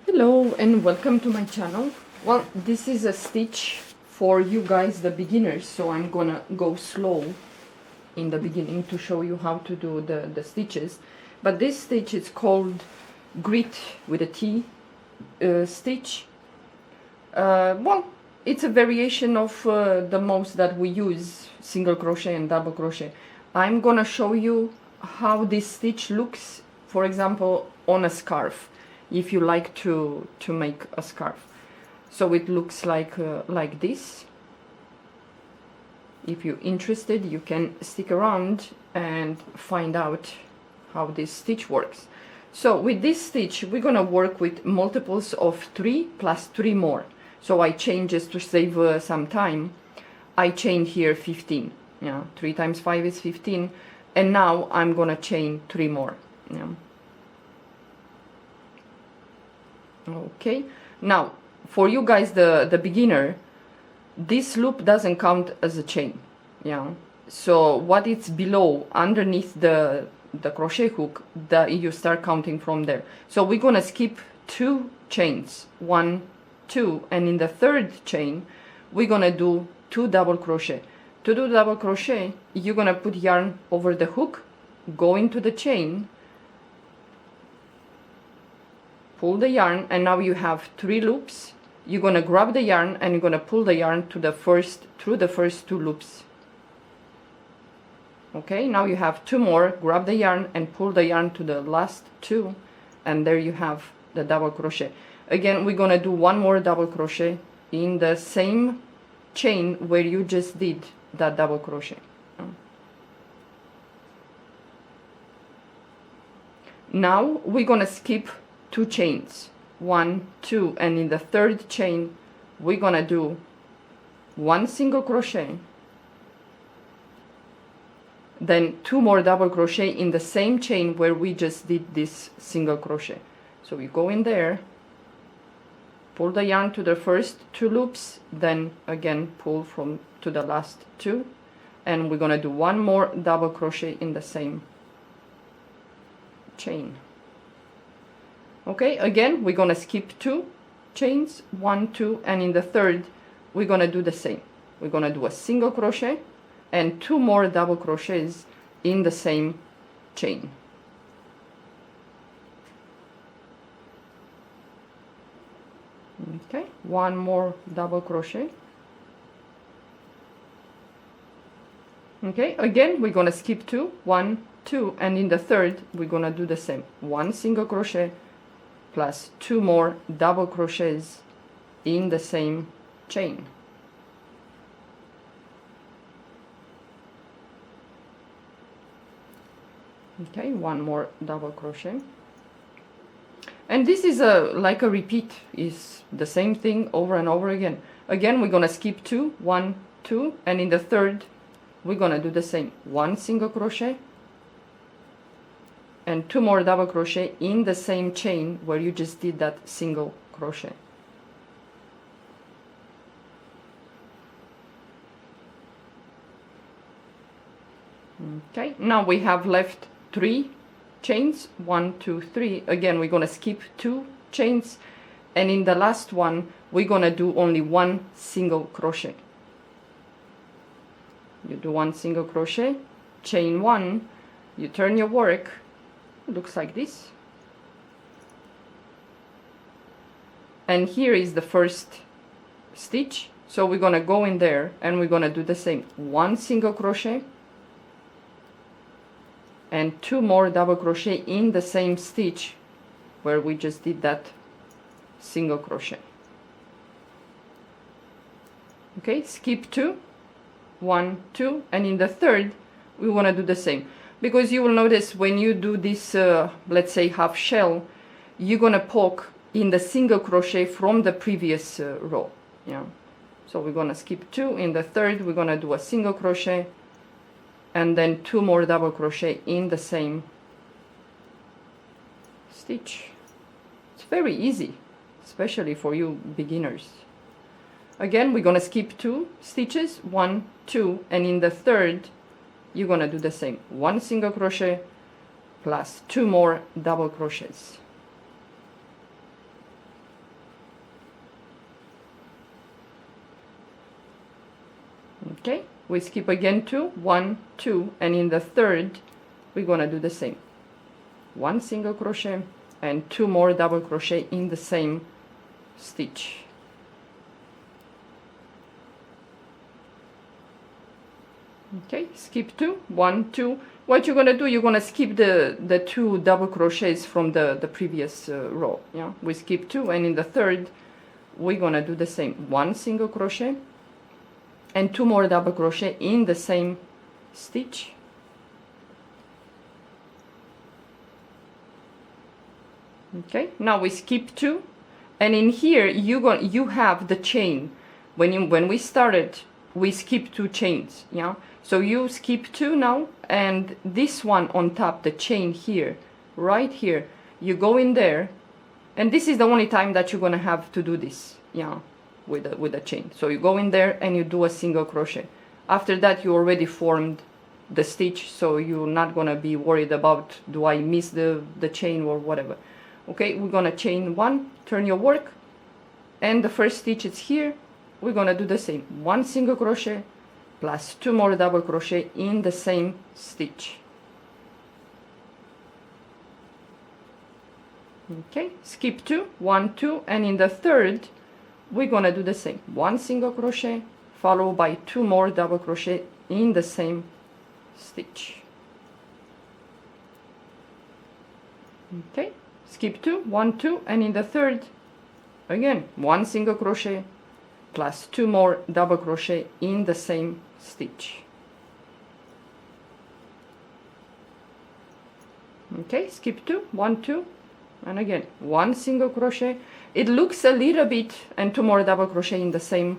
Hello and welcome to my channel. Well, this is a stitch for you guys, the beginners, so I'm gonna go slow in the beginning to show you how to do the stitches. But this stitch is called grit with a T stitch. Well, it's a variation of the most that we use, single crochet and double crochet. I'm gonna show you how this stitch looks, for example, on a scarf, if you like to make a scarf. So it looks like this. If you're interested, you can stick around and find out how this stitch works. So with this stitch, we're gonna work with multiples of 3 plus 3 more. So I change, just to save some time, I chain here 15. Yeah, 3 times 5 is 15, and now I'm gonna chain 3 more. Yeah. Okay, now for you guys, the beginner, this loop doesn't count as a chain. Yeah, so what it's below, underneath the crochet hook, that you start counting from there. So we're gonna skip 2 chains, 1, 2, and in the third chain we're gonna do 2 double crochet. To do double crochet, you're gonna put yarn over the hook, go into the chain, pull the yarn, and now you have 3 loops. You're gonna grab the yarn and you're gonna pull the yarn to through the first 2 loops. Okay, now you have 2 more, grab the yarn and pull the yarn to the last 2, and there you have the double crochet. Again, we're gonna do 1 more double crochet in the same chain where you just did that double crochet. Now we're gonna skip 2 chains, 1, 2, and in the third chain we're gonna do 1 single crochet, then 2 more double crochet in the same chain where we just did this single crochet. So we go in there, pull the yarn to the first 2 loops, then again pull from to the last 2, and we're gonna do 1 more double crochet in the same chain. Okay, again we're gonna skip 2 chains, 1, 2, and in the third we're gonna do the same. We're gonna do a single crochet and 2 more double crochets in the same chain. Okay, 1 more double crochet. Okay, again we're gonna skip 2, 1, 2, and in the third we're gonna do the same. 1 single crochet plus 2 more double crochets in the same chain. Okay, 1 more double crochet, and this is like a repeat, is the same thing over and over again. Again we're gonna skip 2, 1, 2, and in the third we're gonna do the same. 1 single crochet and 2 more double crochet in the same chain where you just did that single crochet. Okay, now we have left 3 chains, 1, 2, 3. Again we're gonna skip 2 chains, and in the last one we're gonna do only 1 single crochet. You do 1 single crochet, chain 1, you turn your work, it looks like this, and here is the first stitch. So we're gonna go in there and we're gonna do the same. 1 single crochet and 2 more double crochet in the same stitch where we just did that single crochet. Okay, skip 2, 1, 2, and in the third we want to do the same, because you will notice when you do this let's say half shell, you're gonna poke in the single crochet from the previous row. Yeah, so we're gonna skip 2, in the third we're gonna do a single crochet and then 2 more double crochet in the same stitch. It's very easy, especially for you beginners. Again we're gonna skip 2 stitches, 1, 2, and in the third you're gonna do the same. 1 single crochet plus 2 more double crochets. Okay, we skip again 2, 1, 2, and in the third we're gonna do the same. 1 single crochet and 2 more double crochet in the same stitch. Okay, skip 2, 1, 2. What you're gonna do, you're gonna skip the 2 double crochets from the previous row. Yeah, we skip 2, and in the third we're gonna do the same. 1 single crochet and 2 more double crochet in the same stitch. Okay, now we skip 2, and in here you have the chain. When we started, we skipped 2 chains. Yeah, so you skip 2 now, and this one on top, the chain here, right here, you go in there, and this is the only time that you're gonna have to do this. Yeah, with a chain. So you go in there and you do a single crochet. After that, you already formed the stitch, so you're not gonna be worried about, do I miss the chain or whatever. Okay, we're gonna chain 1, turn your work, and the first stitch is here. We're gonna do the same. 1 single crochet plus 2 more double crochet in the same stitch. Okay, skip 2, 1, 2, and in the third we're gonna do the same. 1 single crochet followed by 2 more double crochet in the same stitch. Okay, skip 2, 1, 2, and in the third again 1 single crochet plus 2 more double crochet in the same stitch. Okay, skip 2, 1, 2, and again 1 single crochet. It looks a little bit, and 2 more double crochet in the same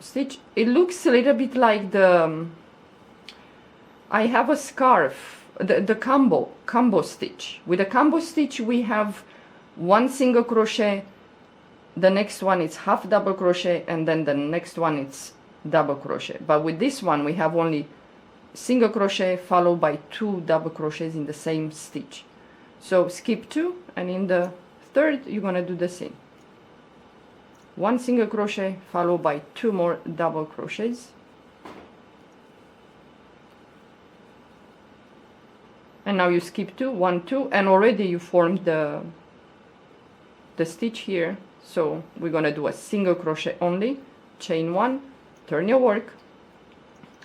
stitch. It looks a little bit like the I have a scarf, the combo stitch. With a combo stitch we have 1 single crochet, the next one is half double crochet, and then the next one is double crochet. But with this one we have only single crochet followed by 2 double crochets in the same stitch. So skip 2, and in the third you're gonna do the same. 1 single crochet followed by 2 more double crochets, and now you skip 2, 1, 2, and already you formed the stitch here. So we're gonna do a single crochet only, chain 1, turn your work,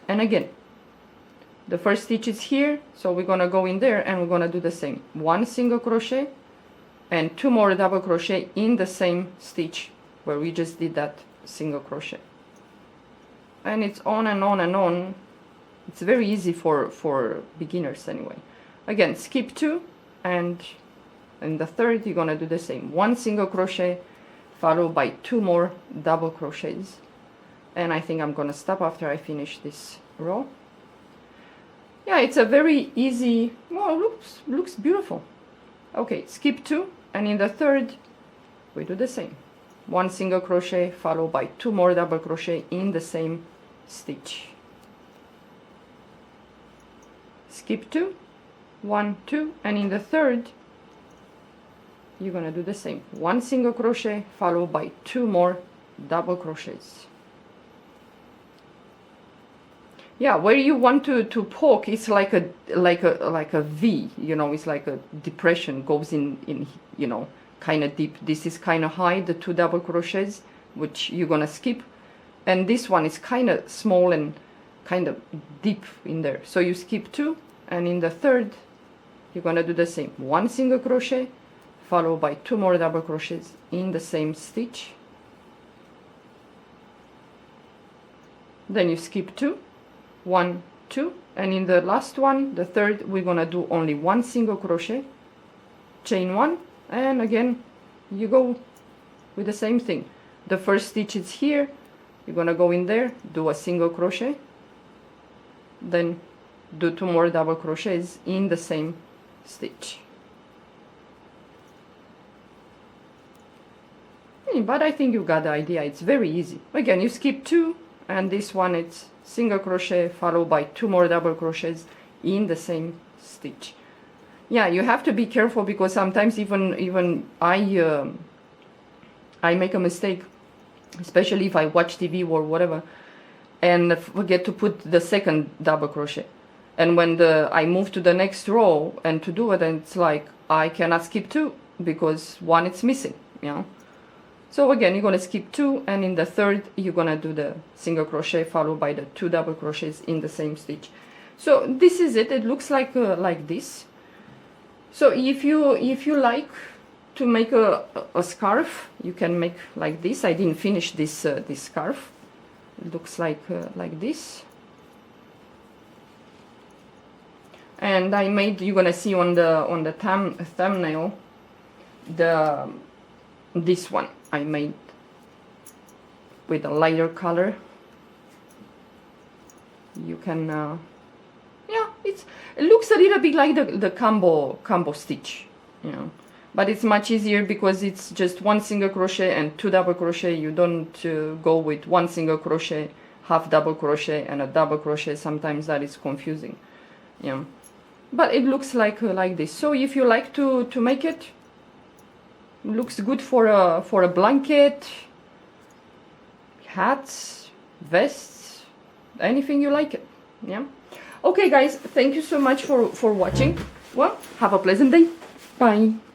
and again the first stitch is here, so we're gonna go in there and we're gonna do the same. 1 single crochet and 2 more double crochet in the same stitch where we just did that single crochet, and it's on and on and on. It's very easy for beginners anyway. Again, skip 2, and in the third you're gonna do the same. 1 single crochet followed by 2 more double crochets, and I think I'm gonna stop after I finish this row. Yeah, it's a very easy, well, looks beautiful. Okay, skip 2, and in the third we do the same. 1 single crochet followed by 2 more double crochet in the same stitch. Skip 2, 1, 2, and in the third you're gonna do the same. 1 single crochet followed by 2 more double crochets. Yeah, where you want to poke, it's like a V, you know, it's like a depression, goes in you know, kind of deep. This is kind of high, the 2 double crochets, which you're gonna skip, and this one is kind of small and kind of deep in there. So you skip 2, and in the third you're gonna do the same. 1 single crochet followed by 2 more double crochets in the same stitch. Then you skip 2, 1, 2, and in the last one, the third, we're gonna do only 1 single crochet, chain 1, and again you go with the same thing. The first stitch is here, you're gonna go in there, do a single crochet, then do 2 more double crochets in the same stitch. But I think you got the idea. It's very easy. Again, you skip 2, and this one it's single crochet followed by 2 more double crochets in the same stitch. Yeah, you have to be careful, because sometimes even I make a mistake, especially if I watch TV or whatever. and forget to put the second double crochet. And when I move to the next row and to do it, and it's like I cannot skip 2 because 1 is missing, you know. So again, you're gonna skip 2, and in the third you're gonna do the single crochet followed by the 2 double crochets in the same stitch. So this is it. It looks like this. So if you like to make a scarf, you can make like this. I didn't finish this this scarf. It looks like this. And I made, you're gonna see on the thumbnail, this one I made with a lighter color. You can yeah, it looks a little bit like the combo stitch, you know, but it's much easier because it's just 1 single crochet and 2 double crochet. You don't go with 1 single crochet, half double crochet and a double crochet. Sometimes that is confusing, yeah. But it looks like this. So if you like to make it, looks good for a blanket, hats, vests, anything you like it, yeah. Okay guys, thank you so much for watching. Well, have a pleasant day. Bye.